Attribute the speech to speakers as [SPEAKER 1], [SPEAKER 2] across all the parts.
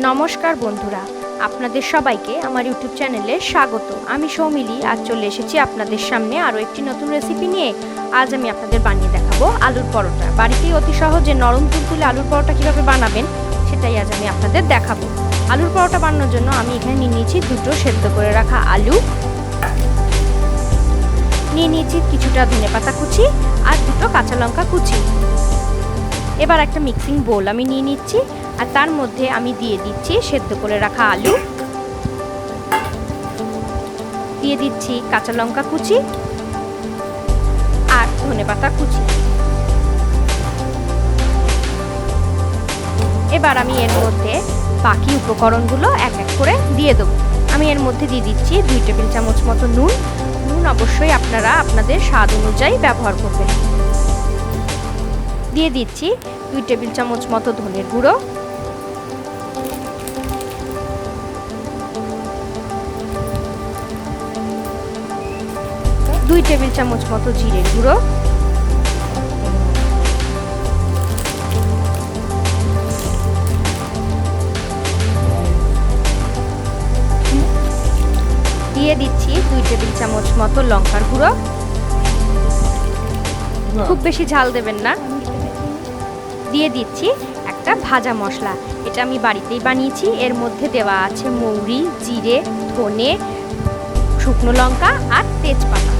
[SPEAKER 1] নমস্কার বন্ধুরা, আপনাদের সবাইকে আমার ইউটিউব চ্যানেলে স্বাগত। আমি সৌমিলি, আজ চলে এসেছি আপনাদের সামনে আরও একটি নতুন রেসিপি নিয়ে। আজ আমি আপনাদের বানিয়ে দেখাবো আলুর পরোটা। বাড়িতেই অতি সহজে নরম তুলতুলে আলুর পরোটা কীভাবে বানাবেন সেটাই আজ আমি আপনাদের দেখাবো। আলুর পরোটা বানানোর জন্য আমি এখানে নিয়ে নিয়েছি দুটো সেদ্ধ করে রাখা আলু, নিয়ে নিয়েছি কিছুটা ধনেপাতা কুচি আর দুটো কাঁচা লঙ্কা কুচি। এবার একটা মিক্সিং বোল আমি নিয়ে নিচ্ছি আর তার মধ্যে আমি দিয়ে দিচ্ছি সেদ্ধ করে রাখা আলু, দিয়ে দিচ্ছি কাঁচা লঙ্কা কুচি আর ধনেপাতা কুচি। এবার আমি এর মধ্যে বাকি উপকরণগুলো এক এক করে দিয়ে দেবো। আমি এর মধ্যে দিয়ে দিচ্ছি 2 টেবিল চামচ মতো নুন। নুন অবশ্যই আপনারা আপনাদের স্বাদ অনুযায়ী ব্যবহার করবেন। দিয়ে দিচ্ছি 2 টেবিল চামচ মতো ধনের গুঁড়ো, দুই টেবিল চামচ মতো জিরের গুঁড়ো, দিয়ে দিচ্ছি 2 টেবিল চামচ মতো লঙ্কার গুঁড়ো। খুব বেশি ঝাল দেবেন না। দিয়ে দিচ্ছি একটা ভাজা মশলা, এটা আমি বাড়িতেই বানিয়েছি। এর মধ্যে দেওয়া আছে মৌরি, জিরে, ধনে, শুকনো লঙ্কা আর তেজপাতা।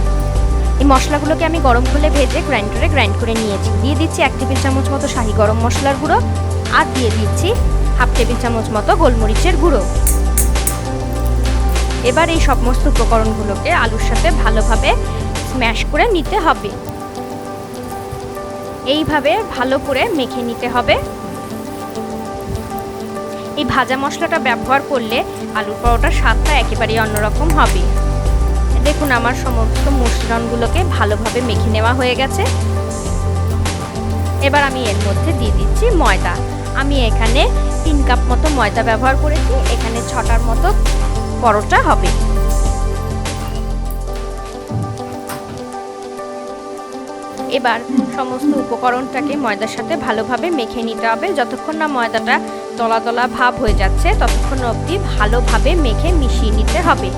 [SPEAKER 1] এই মশলাগুলোকে আমি গরম করে ভেজে গ্রাইন্ডারে গ্রাইন্ড করে নিয়েছি। দিয়ে দিচ্ছি 1 টেবিল চামচ মতো শাহি গরম মশলার গুঁড়ো আর দিয়ে দিচ্ছি 1/2 টেবিল চামচ মতো গোলমরিচের গুঁড়ো। এবার এই সমস্ত উপকরণগুলোকে আলুর সাথে ভালোভাবে স্ম্যাশ করে নিতে হবে। এইভাবে ভালো করে মেখে নিতে হবে। এই ভাজা মশলাটা ব্যবহার করলে আলুর পরোটার স্বাদটা একেবারেই অন্যরকম হবে। দেখুন আমার সমস্ত মিশ্রণগুলোকে ভালোভাবে মেখে নেওয়া হয়ে গেছে। এবার আমি এর মধ্যে দিয়ে দিচ্ছি ময়দা। আমি এখানে 3 কাপ মতো ময়দা ব্যবহার করেছি। এখানে 6টার মতো পরোটা হবে। এবার সমস্ত উপকরণটাকে ময়দার সাথে ভালোভাবে মেখে নিতে হবে। যতক্ষণ না ময়দাটা দলা দলা ভাব হয়ে যাচ্ছে ততক্ষণ অবধি ভালোভাবে মেখে মিশিয়ে নিতে হবে।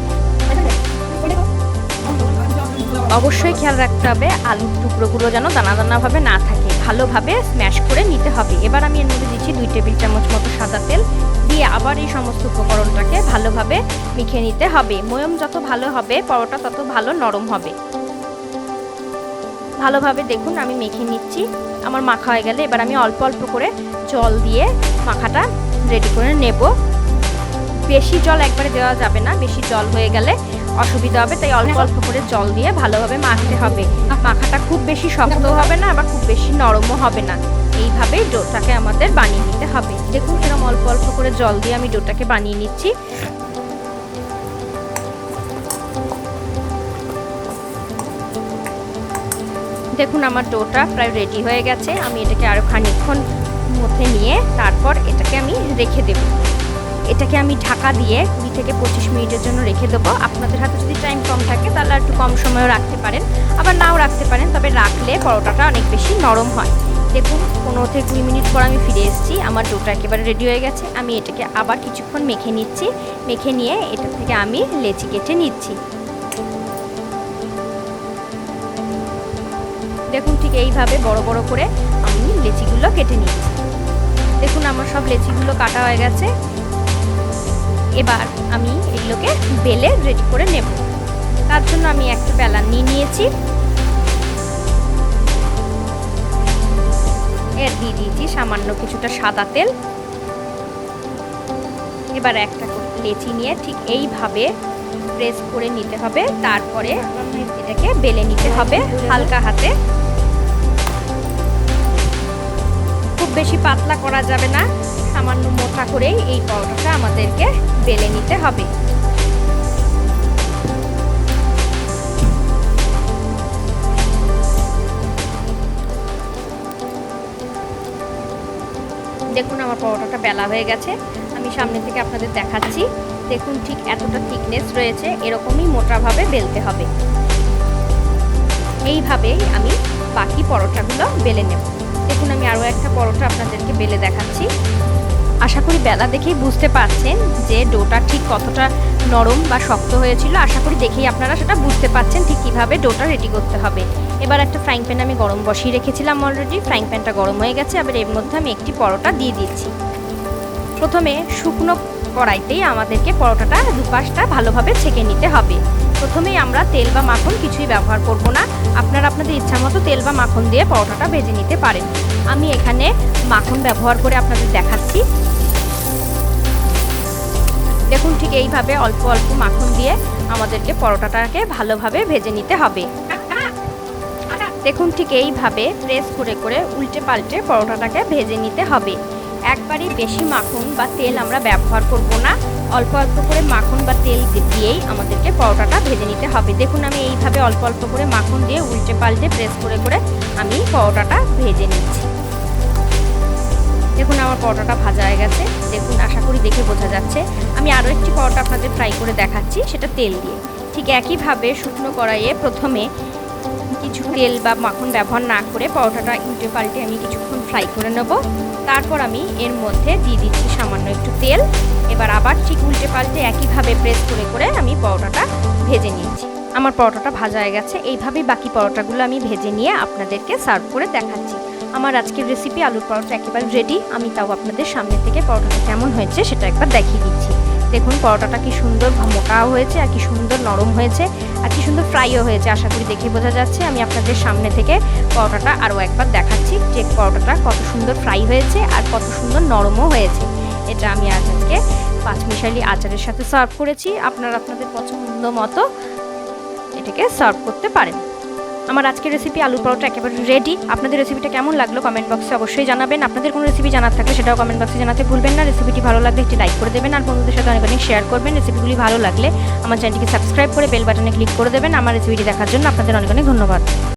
[SPEAKER 1] অবশ্যই খেয়াল রাখতে হবে আলুর টুকরোগুলো যেন দানা দানাভাবে না থাকে, ভালোভাবে স্ম্যাশ করে নিতে হবে। এবার আমি এর মধ্যে দিচ্ছি 2 টেবিল চামচ মতো সাদা তেল, দিয়ে আবার এই সমস্ত উপকরণটাকে ভালোভাবে মেখে নিতে হবে। ময়ম যত ভালো হবে পরোটা তত ভালো নরম হবে। ভালোভাবে দেখুন আমি মেখে নিচ্ছি। আমার মাখা হয়ে গেলে এবার আমি অল্প অল্প করে জল দিয়ে মাখাটা রেডি করে নেব। বেশি জল একবারে দেওয়া যাবে না, বেশি জল হয়ে গেলে অসুবিধা হবে, তাই অল্প অল্প করে জল দিয়ে ভালোভাবে মাখতে হবে। মাখাটা খুব বেশি শক্ত হবে না, আবার খুব বেশি নরমও হবে না। এইভাবেই ডোটাকে আমাদের বানিয়ে নিতে হবে। দেখুন এরকম অল্প অল্প করে জল দিয়ে আমি ডোটাকে বানিয়ে নিচ্ছি। দেখুন আমার ডোটা প্রায় রেডি হয়ে গেছে। আমি এটাকে আরও খানিকক্ষণ মধ্যে নিয়ে তারপর এটাকে আমি রেখে দেব। এটাকে আমি ঢাকা দিয়ে 20 থেকে 25 মিনিটের জন্য রেখে দেবো। আপনাদের হাতে যদি টাইম কম থাকে তাহলে একটু কম সময়ও রাখতে পারেন, আবার নাও রাখতে পারেন, তবে রাখলে পরোটাটা অনেক বেশি নরম হয়। দেখুন 15 থেকে 20 মিনিট পর আমি ফিরে এসেছি। আমার ডোটা একেবারে রেডি হয়ে গেছে। আমি এটাকে আবার কিছুক্ষণ মেখে নিচ্ছি। মেখে নিয়ে এটা থেকে আমি লেচি কেটে নিচ্ছি। দেখুন ঠিক এইভাবে বড় বড় করে আমি লেচিগুলো কেটে নিচ্ছি। দেখুন আমার সব লেচিগুলো কাটা হয়ে গেছে। এবার আমি এগুলোকে বেলে রেডি করে নেব। তার জন্য আমি একটা বেলান নিয়ে নিয়েছি। এর দিয়ে দিয়েছি সামান্য কিছুটা সাদা তেল। এবার একটা লেচি নিয়ে ঠিক এইভাবে প্রেস করে নিতে হবে। তারপরে এটাকে বেলে নিতে হবে হালকা হাতে। খুব বেশি পাতলা করা যাবে না, সামান্য মোটা করেই এই পরোটাটা আমাদেরকে বেলে নিতে হবে। দেখুন আমার পরোটাটা বেলা হয়ে গেছে। আমি সামনে থেকে আপনাদের দেখাচ্ছি। দেখুন ঠিক এতটা থিকনেস রয়েছে, এরকমই মোটাভাবে বেলতে হবে। এইভাবেই আমি বাকি পরোটাগুলো বেলে নেব। দেখুন আমি আরও একটা পরোটা আপনাদেরকে বেলে দেখাচ্ছি। আশা করি বেলা দেখেই বুঝতে পারছেন যে ডোটা ঠিক কতটা নরম বা শক্ত হয়েছিল। আশা করি দেখেই আপনারা সেটা বুঝতে পারছেন ঠিক কীভাবে ডোটা রেডি করতে হবে। এবার একটা ফ্রাইং প্যান আমি গরম বসিয়ে রেখেছিলাম অলরেডি। ফ্রাইং প্যানটা গরম হয়ে গেছে। এবার এর মধ্যে আমি একটি পরোটা দিয়ে দিচ্ছি। প্রথমে শুকনো কড়াইতেই আমাদেরকে পরোটাটা দুপাশটা ভালোভাবে ছেঁকে নিতে হবে। প্রথমেই আমরা তেল বা মাখন কিছুই ব্যবহার করব না। আপনারা আপনাদের ইচ্ছা মতো তেল বা মাখন দিয়ে পরোটাটা ভেজে নিতে পারেন। আমি এখানে মাখন ব্যবহার করে আপনাদের দেখাচ্ছি। দেখুন ঠিক এইভাবে অল্প অল্প মাখন দিয়ে আমাদেরকে পরোটাটাকে ভালোভাবে ভেজে নিতে হবে। দেখুন ঠিক এইভাবে প্রেস করে করে উল্টে পাল্টে পরোটাটাকে ভেজে নিতে হবে। একবারই বেশি মাখন বা তেল আমরা ব্যবহার করব না। অল্প অল্প করে মাখন বা তেল দিয়েই আমাদেরকে পরোটাটা ভেজে নিতে হবে। দেখুন আমি এইভাবে অল্প অল্প করে মাখন দিয়ে উল্টে পাল্টে প্রেস করে করে আমি পরোটাটা ভেজে নিচ্ছি। দেখুন আমার পরোটাটা ভাজা হয়ে গেছে। দেখুন আশা করি দেখে বোঝা যাচ্ছে। আমি আরও একটি পরোটা আপনাদের ফ্রাই করে দেখাচ্ছি, সেটা তেল দিয়ে। ঠিক একইভাবে শুকনো কড়াইয়ে প্রথমে কিছু তেল বা মাখন ব্যবহার না করে পরোটাটা উল্টে পাল্টে আমি কিছুক্ষণ ফ্রাই করে নেব। তারপর আমি এর মধ্যে দিয়ে দিচ্ছি সামান্য একটু তেল। এবার আবার ঠিক উল্টে পাল্টে একইভাবে প্রেস করে করে আমি পরোটাটা ভেজে নিচ্ছি। আমার পরোটাটা ভাজা হয়ে গেছে। এইভাবেই বাকি পরোটাগুলো আমি ভেজে নিয়ে আপনাদেরকে সার্ভ করে দেখাচ্ছি। আমার আজকের রেসিপি আলুর পরোটা একেবারে রেডি। আমি তাও আপনাদের সামনে থেকে পরোটাটা কেমন হয়েছে সেটা একবার দেখিয়ে দিচ্ছি। দেখুন পরোটাটা কি সুন্দর মোটাও হয়েছে, আর কি সুন্দর নরম হয়েছে, আর কি সুন্দর ফ্রাইও হয়েছে। আশা করি দেখে বোঝা যাচ্ছে। আমি আপনাদের সামনে থেকে পরোটাটা আরও একবার দেখাচ্ছি যে পরোটাটা কত সুন্দর ফ্রাই হয়েছে আর কত সুন্দর নরমও হয়েছে। এটা আমি আজকে পাঁচমিশালি আচারের সাথে সার্ভ করেছি। আপনারা আপনাদের পছন্দ মতো এটাকে সার্ভ করতে পারেন। আমার আজকের রেসিপি আলুর পরোটা একেবারে রেডি। আপনাদের রেসিপিটা কেমন লাগলো কমেন্ট বক্সে অবশ্যই জানাবেন। আপনাদের কোনো রেসিপি জানার থাকলে সেটাও কমেন্ট বক্সে জানাতে ভুলবেন না। রেসিপিটি ভালো লাগলে একটি লাইক করে দেবেন আর বন্ধুদের সাথে অনেক অনেক শেয়ার করবেন। রেসিপিগুলি ভালো লাগলে আমার চ্যানেলটিকে সাবস্ক্রাইব করে বেল বাটনে ক্লিক করে দেবেন। আমার রেসিপিটি দেখার জন্য আপনাদের অনেক অনেক ধন্যবাদ।